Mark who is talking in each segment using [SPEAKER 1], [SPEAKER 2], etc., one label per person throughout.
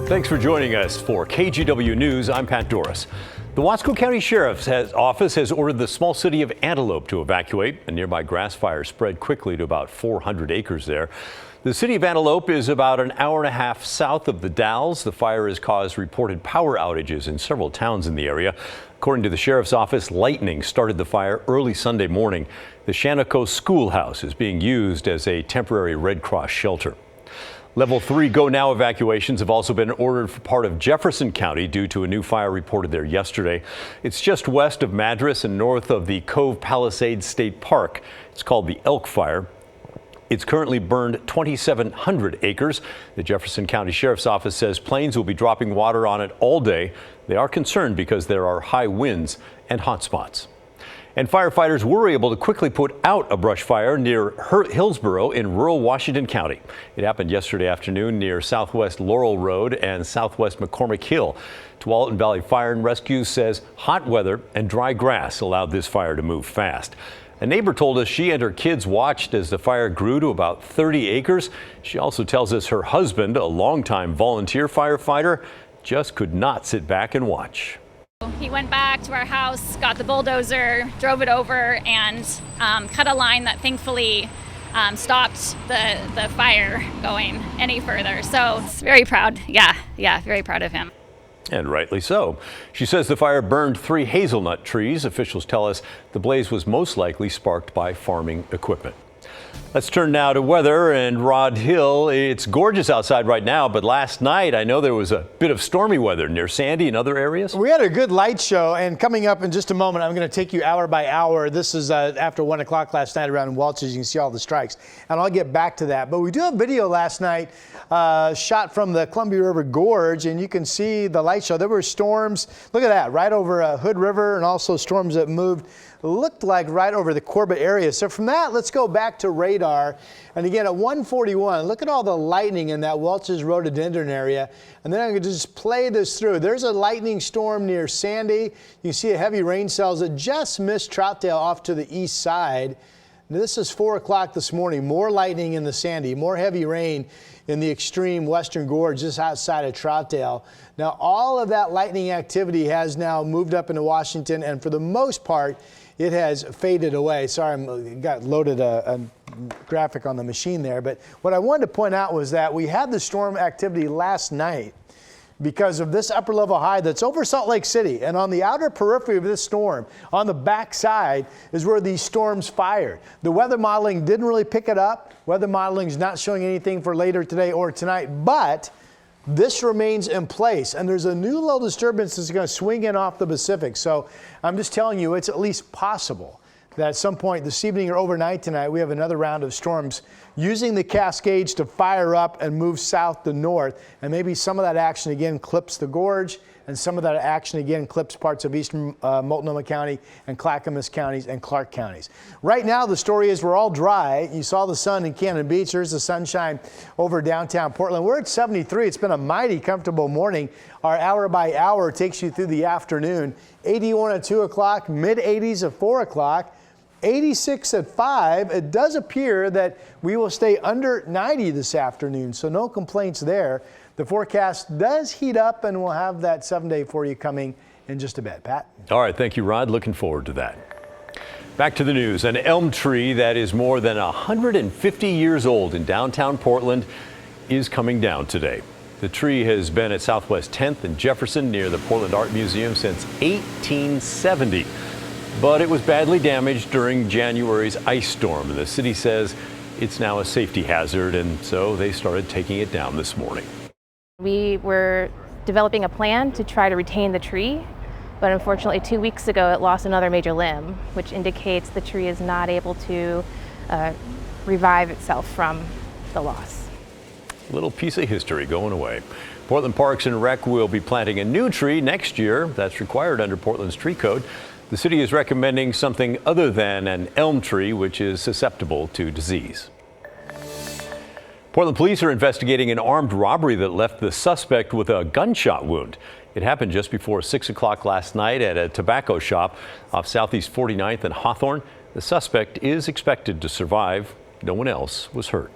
[SPEAKER 1] Thanks for joining us for KGW News. I'm Pat Doris. The Wasco County Sheriff's Office has ordered the small city of Antelope to evacuate. A nearby grass fire spread quickly to about 400 acres there. The city of Antelope is about an hour and a half south of the Dalles. The fire has caused reported power outages in several towns in the area. According to the sheriff's office, lightning started the fire early Sunday morning. The Shannoco Schoolhouse is being used as a temporary Red Cross shelter. Level 3 Go Now evacuations have also been ordered for part of Jefferson County due to a new fire reported there yesterday. It's just west of Madras and north of the Cove Palisades State Park. It's called the Elk Fire. It's currently burned 2,700 acres. The Jefferson County Sheriff's Office says planes will be dropping water on it all day. They are concerned because there are high winds and hot spots. And firefighters were able to quickly put out a brush fire near Hillsboro in rural Washington County. It happened yesterday afternoon near Southwest Laurel Road and Southwest McCormick Hill. Tualatin Valley Fire and Rescue says hot weather and dry grass allowed this fire to move fast. A neighbor told us she and her kids watched as the fire grew to about 30 acres. She also tells us her husband, a longtime volunteer firefighter, just could not sit back and watch.
[SPEAKER 2] He went back to our house, got the bulldozer, drove it over, and cut a line that thankfully stopped the fire going any further. So it's very proud. Yeah, very proud of him.
[SPEAKER 1] And rightly so. She says the fire burned 3 hazelnut trees. Officials tell us the blaze was most likely sparked by farming equipment. Let's turn now to weather and Rod Hill. It's gorgeous outside right now, but last night I know there was a bit of stormy weather near Sandy and other areas.
[SPEAKER 3] We had a good light show, and coming up in just a moment, I'm going to take you hour by hour. This is after 1 o'clock last night around Welch's. You can see all the strikes, and I'll get back to that. But we do have video last night shot from the Columbia River Gorge, and you can see the light show. There were storms, look at that, right over Hood River, and also storms that moved, looked like right over the Corbett area. So from that, let's go back to radar. And again, at 1:41, look at all the lightning in that Welch's rhododendron area. And then I'm going to just play this through. There's a lightning storm near Sandy. You see a heavy rain cells that just missed Troutdale off to the east side. This is 4 o'clock this morning. More lightning in the Sandy, more heavy rain in the extreme western gorge just outside of Troutdale. Now, all of that lightning activity has now moved up into Washington, and for the most part, it has faded away. Sorry, I got loaded a graphic on the machine there. But what I wanted to point out was that we had the storm activity last night because of this upper level high that's over Salt Lake City. And on the outer periphery of this storm, on the back side, is where these storms fired. The weather modeling didn't really pick it up. Weather modeling is not showing anything for later today or tonight, but this remains in place, and there's a new low disturbance that's going to swing in off the Pacific. So I'm just telling you, it's at least possible that at some point this evening or overnight tonight, we have another round of storms using the Cascades to fire up and move south to north. And maybe some of that action again clips the gorge, and some of that action again clips parts of eastern Multnomah County and Clackamas counties and Clark counties. Right now, the story is we're all dry. You saw the sun in Cannon Beach. There's the sunshine over downtown Portland. We're at 73. It's been a mighty comfortable morning. Our hour by hour takes you through the afternoon. 81 at 2 o'clock, mid 80s at 4 o'clock. 86 at 5. It does appear that we will stay under 90 this afternoon, so no complaints there. The forecast does heat up, and we'll have that 7-day for you coming in just a bit. Pat?
[SPEAKER 1] All right, thank you, Rod. Looking forward to that. Back to the news. An elm tree that is more than 150 years old in downtown Portland is coming down today. The tree has been at Southwest 10th and Jefferson near the Portland Art Museum since 1870. But it was badly damaged during January's ice storm, and the city says it's now a safety hazard, and so they started taking it down this morning.
[SPEAKER 4] We were developing a plan to try to retain the tree, but unfortunately 2 weeks ago it lost another major limb, which indicates the tree is not able to revive itself from the loss.
[SPEAKER 1] A little piece of history going away. Portland Parks and Rec will be planting a new tree next year. That's required under Portland's tree code. The city is recommending something other than an elm tree, which is susceptible to disease. Portland police are investigating an armed robbery that left the suspect with a gunshot wound. It happened just before 6 o'clock last night at a tobacco shop off Southeast 49th and Hawthorne. The suspect is expected to survive. No one else was hurt.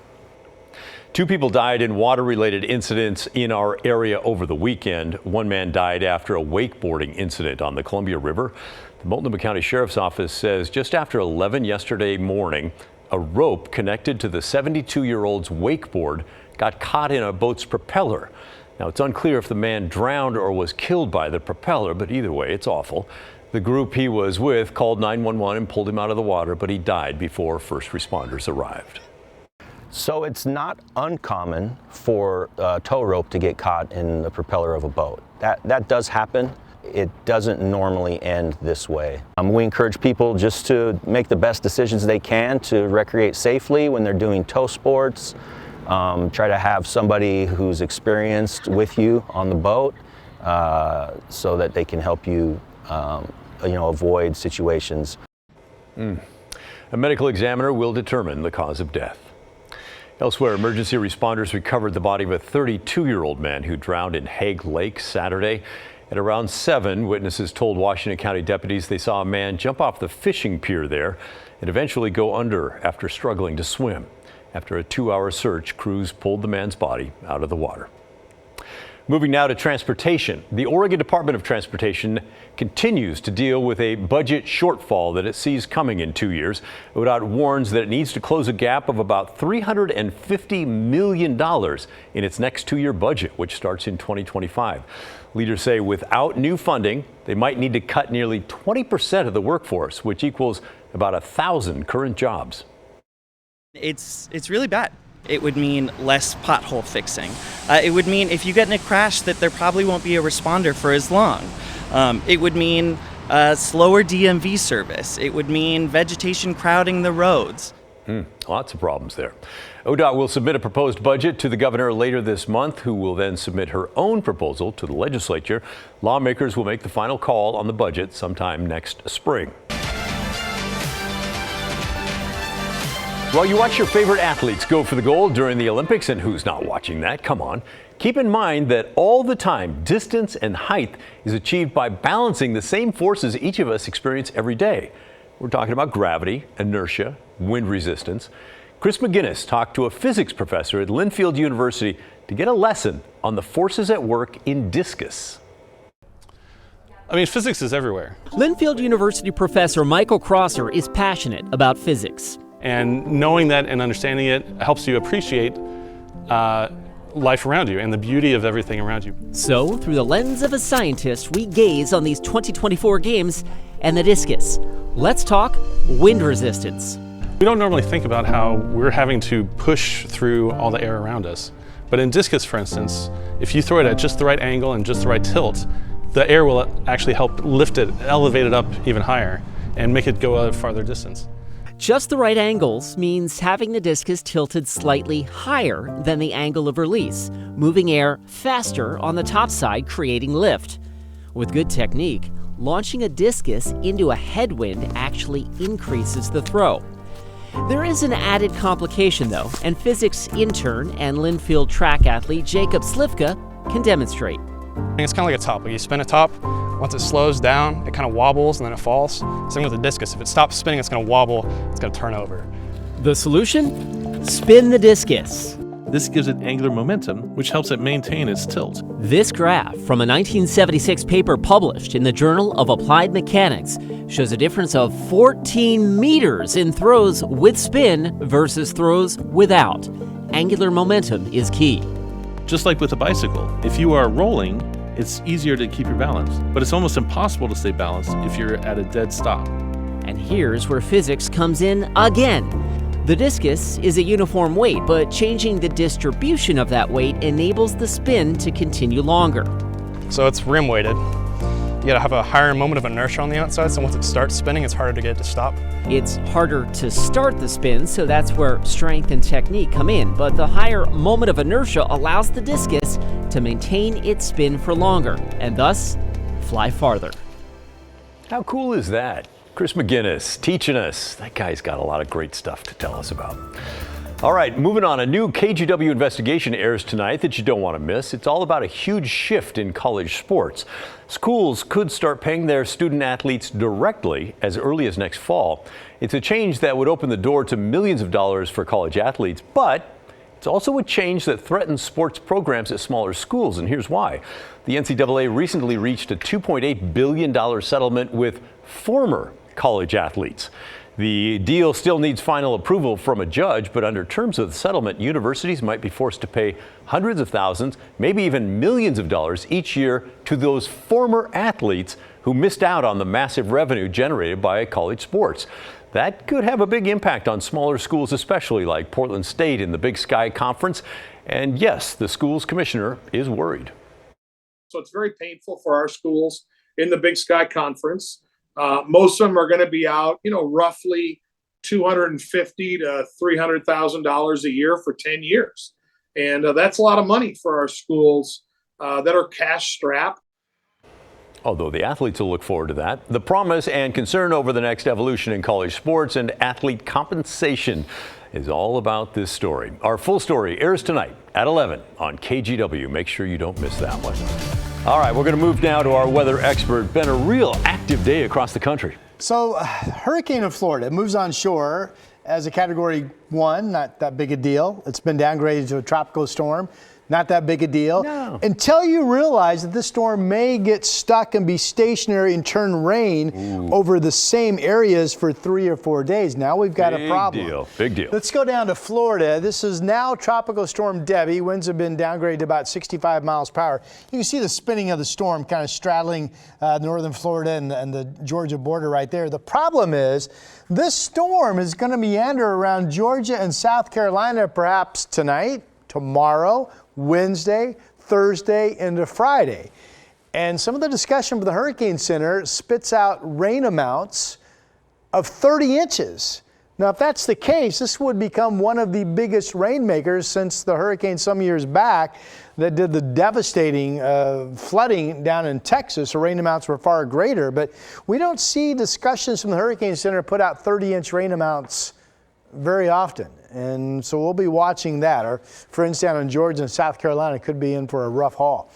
[SPEAKER 1] 2 people died in water-related incidents in our area over the weekend. 1 man died after a wakeboarding incident on the Columbia River. The Multnomah County Sheriff's Office says just after 11 yesterday morning, a rope connected to the 72-year-old's wakeboard got caught in a boat's propeller. Now, it's unclear if the man drowned or was killed by the propeller, but either way, it's awful. The group he was with called 911 and pulled him out of the water, but he died before first responders arrived.
[SPEAKER 5] So it's not uncommon for a tow rope to get caught in the propeller of a boat. That does happen. It doesn't normally end this way. We encourage people just to make the best decisions they can to recreate safely when they're doing tow sports. Try to have somebody who's experienced with you on the boat so that they can help you, avoid situations.
[SPEAKER 1] A medical examiner will determine the cause of death. Elsewhere, emergency responders recovered the body of a 32-year-old man who drowned in Hague Lake Saturday. At around 7, witnesses told Washington County deputies they saw a man jump off the fishing pier there and eventually go under after struggling to swim. After a 2-hour search, crews pulled the man's body out of the water. Moving now to transportation. The Oregon Department of Transportation continues to deal with a budget shortfall that it sees coming in 2 years. ODOT warns that it needs to close a gap of about $350 million in its next 2-year budget, which starts in 2025. Leaders say without new funding, they might need to cut nearly 20% of the workforce, which equals about 1,000 current jobs.
[SPEAKER 6] It's really bad. It would mean less pothole fixing. It would mean if you get in a crash that there probably won't be a responder for as long. It would mean slower DMV service. It would mean vegetation crowding the roads.
[SPEAKER 1] Lots of problems there. ODOT will submit a proposed budget to the governor later this month, who will then submit her own proposal to the legislature. Lawmakers will make the final call on the budget sometime next spring. While you watch your favorite athletes go for the gold during the Olympics, and who's not watching that? Come on. Keep in mind that all the time, distance and height is achieved by balancing the same forces each of us experience every day. We're talking about gravity, inertia, wind resistance. Chris McGinnis talked to a physics professor at Linfield University to get a lesson on the forces at work in discus.
[SPEAKER 7] Physics is everywhere.
[SPEAKER 8] Linfield University professor Michael Crosser is passionate about physics.
[SPEAKER 7] And knowing that and understanding it helps you appreciate life around you and the beauty of everything around you.
[SPEAKER 8] So, through the lens of a scientist, we gaze on these 2024 games and the discus. Let's talk wind resistance.
[SPEAKER 7] We don't normally think about how we're having to push through all the air around us. But in discus, for instance, if you throw it at just the right angle and just the right tilt, the air will actually help lift it, elevate it up even higher, and make it go a farther distance.
[SPEAKER 8] Just the right angles means having the discus tilted slightly higher than the angle of release, moving air faster on the top side, creating lift. With good technique, launching a discus into a headwind actually increases the throw. There is an added complication though, and physics intern and Linfield track athlete Jacob Slivka can demonstrate.
[SPEAKER 9] It's kind of like a top. Like you spin a top, once it slows down, it kind of wobbles and then it falls. Same with the discus. If it stops spinning, it's going to wobble, it's going to turn over.
[SPEAKER 8] The solution? Spin the discus.
[SPEAKER 10] This gives it angular momentum, which helps it maintain its tilt.
[SPEAKER 8] This graph from a 1976 paper published in the Journal of Applied Mechanics shows a difference of 14 meters in throws with spin versus throws without. Angular momentum is key.
[SPEAKER 10] Just like with a bicycle, if you are rolling, it's easier to keep your balance, but it's almost impossible to stay balanced if you're at a dead stop.
[SPEAKER 8] And here's where physics comes in again. The discus is a uniform weight, but changing the distribution of that weight enables the spin to continue longer.
[SPEAKER 9] So it's rim weighted. You got to have a higher moment of inertia on the outside, so once it starts spinning, it's harder to get it to stop.
[SPEAKER 8] It's harder to start the spin, so that's where strength and technique come in, but the higher moment of inertia allows the discus to maintain its spin for longer, and thus fly farther.
[SPEAKER 1] How cool is that? Chris McGinnis teaching us. That guy's got a lot of great stuff to tell us about. All right, moving on. A new KGW investigation airs tonight that you don't want to miss. It's all about a huge shift in college sports. Schools could start paying their student athletes directly as early as next fall. It's a change that would open the door to millions of dollars for college athletes, but It's also a change that threatens sports programs at smaller schools, and here's why. The NCAA recently reached a $2.8 billion settlement with former college athletes. The deal still needs final approval from a judge, but under terms of the settlement, universities might be forced to pay hundreds of thousands, maybe even millions of dollars each year to those former athletes who missed out on the massive revenue generated by college sports. That could have a big impact on smaller schools, especially like Portland State in the Big Sky Conference. And yes, the school's commissioner is worried.
[SPEAKER 11] So it's very painful for our schools in the Big Sky Conference. Most of them are going to be out, roughly $250,000 to $300,000 a year for 10 years. And that's a lot of money for our schools that are cash strapped.
[SPEAKER 1] Although the athletes will look forward to that. The promise and concern over the next evolution in college sports and athlete compensation is all about this story. Our full story airs tonight at 11 on KGW. Make sure you don't miss that one. All right, we're going to move now to our weather expert. Been a real active day across the country.
[SPEAKER 3] So, hurricane in Florida moves on shore as a Category 1, not that big a deal. It's been downgraded to a tropical storm. Not that big a deal.
[SPEAKER 1] No.
[SPEAKER 3] Until you realize that this storm may get stuck and be stationary and turn rain over the same areas for 3 or 4 days. Now we've got a problem.
[SPEAKER 1] Big deal.
[SPEAKER 3] Let's go down to Florida. This is now Tropical Storm Debbie. Winds have been downgraded to about 65 miles per hour. You can see the spinning of the storm kind of straddling northern Florida and the Georgia border right there. The problem is this storm is going to meander around Georgia and South Carolina perhaps tonight, tomorrow, Wednesday, Thursday, into Friday. And some of the discussion from the Hurricane Center spits out rain amounts of 30 inches. Now, if that's the case, this would become one of the biggest rainmakers since the hurricane some years back that did the devastating flooding down in Texas. The rain amounts were far greater, but we don't see discussions from the Hurricane Center put out 30-inch rain amounts very often. And so we'll be watching that. Our friends down in Georgia and South Carolina could be in for a rough haul.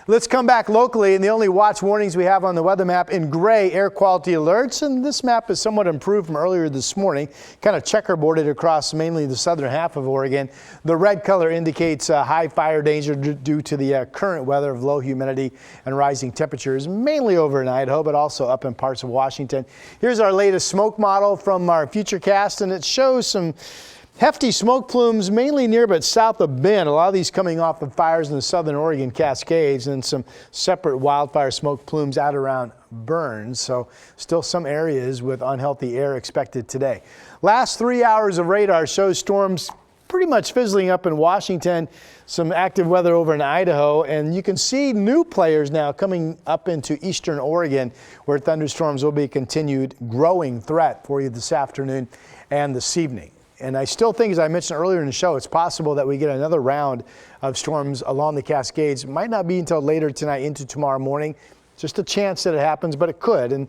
[SPEAKER 3] Let's come back locally, and the only watch warnings we have on the weather map in gray, air quality alerts. And this map is somewhat improved from earlier this morning, kind of checkerboarded across mainly the southern half of Oregon. The red color indicates high fire danger due to the current weather of low humidity and rising temperatures, mainly over in Idaho, but also up in parts of Washington. Here's our latest smoke model from our Futurecast, and it shows some hefty smoke plumes mainly near but south of Bend. A lot of these coming off of fires in the southern Oregon Cascades, and some separate wildfire smoke plumes out around Burns. So still some areas with unhealthy air expected today. Last 3 hours of radar shows storms pretty much fizzling up in Washington, some active weather over in Idaho, and you can see new players now coming up into eastern Oregon, where thunderstorms will be a continued growing threat for you this afternoon and this evening. And I still think, as I mentioned earlier in the show, it's possible that we get another round of storms along the Cascades. It might not be until later tonight into tomorrow morning. Just a chance that it happens, but it could. And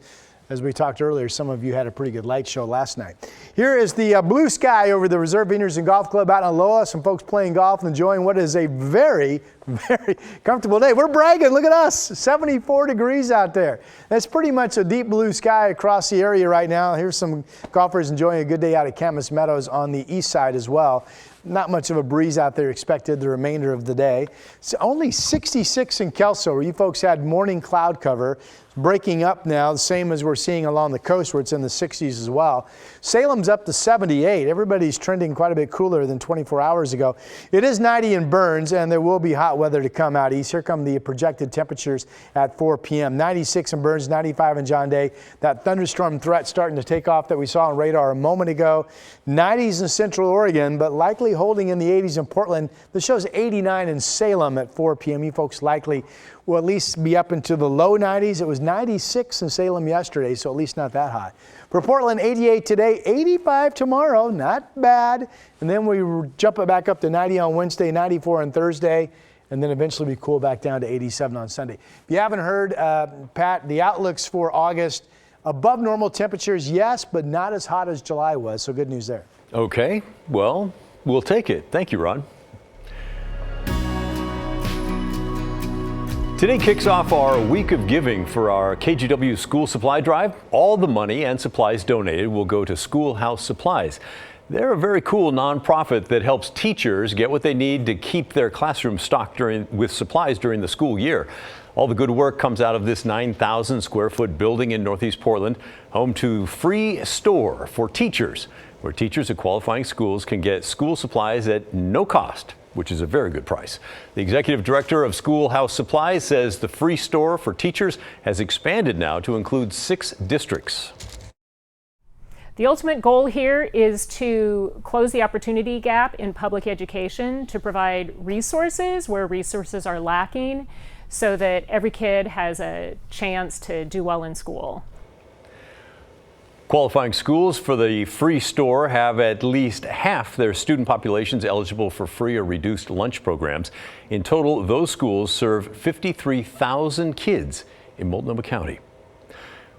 [SPEAKER 3] as we talked earlier, some of you had a pretty good light show last night. Here is the blue sky over the Reserve Vineyards and Golf Club out in Aloha. Some folks playing golf and enjoying what is a very, very comfortable day. We're bragging. Look at us. 74 degrees out there. That's pretty much a deep blue sky across the area right now. Here's some golfers enjoying a good day out at Camas Meadows on the east side as well. Not much of a breeze out there expected the remainder of the day. It's only 66 in Kelso, where you folks had morning cloud cover. Breaking up now, the same as we're seeing along the coast, where it's in the 60s as well. Salem's up to 78. Everybody's trending quite a bit cooler than 24 hours ago. It is 90 in Burns, and there will be hot weather to come out east. Here come the projected temperatures at 4 p.m. 96 in Burns, 95 in John Day. That thunderstorm threat starting to take off that we saw on radar a moment ago. 90s in Central Oregon, but likely holding in the 80s in Portland. This shows 89 in Salem at 4 p.m. You folks likely will at least be up into the low 90s. It was 96 in Salem yesterday, so at least not that hot. For Portland, 88 today, 85 tomorrow, not bad. And then we jump it back up to 90 on Wednesday, 94 on Thursday, and then eventually we cool back down to 87 on Sunday. If you haven't heard, Pat, the outlooks for August, above normal temperatures, yes, but not as hot as July was, so good news there.
[SPEAKER 1] Okay, well, we'll take it. Thank you, Ron. Today kicks off our week of giving for our KGW school supply drive. All the money and supplies donated will go to schoolhouse supplies. They're a very cool nonprofit that helps teachers get what they need to keep their classroom stocked with supplies during the school year. All the good work comes out of this 9,000 square foot building in Northeast Portland, home to Free Store for Teachers, where teachers at qualifying schools can get school supplies at no cost, which is a very good price. The executive director of Schoolhouse Supplies says the Free Store for Teachers has expanded now to include 6 districts.
[SPEAKER 12] The ultimate goal here is to close the opportunity gap in public education, to provide resources where resources are lacking so that every kid has a chance to do well in school.
[SPEAKER 1] Qualifying schools for the Free Store have at least half their student populations eligible for free or reduced lunch programs. In total, those schools serve 53,000 kids in Multnomah County.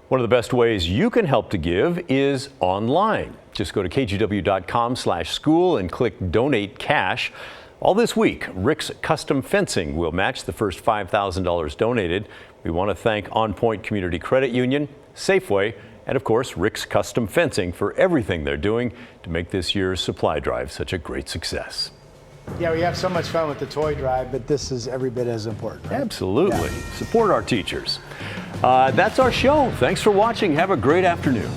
[SPEAKER 1] One of the best ways you can help to give is online. Just go to kgw.com/school and click Donate Cash. All this week, Rick's Custom Fencing will match the first $5,000 donated. We want to thank On Point Community Credit Union, Safeway, and of course, Rick's Custom Fencing for everything they're doing to make this year's supply drive such a great success.
[SPEAKER 3] Yeah, we have so much fun with the toy drive, but this is every bit as important. Right?
[SPEAKER 1] Absolutely.
[SPEAKER 3] Yeah.
[SPEAKER 1] Support our teachers. That's our show. Thanks for watching. Have a great afternoon.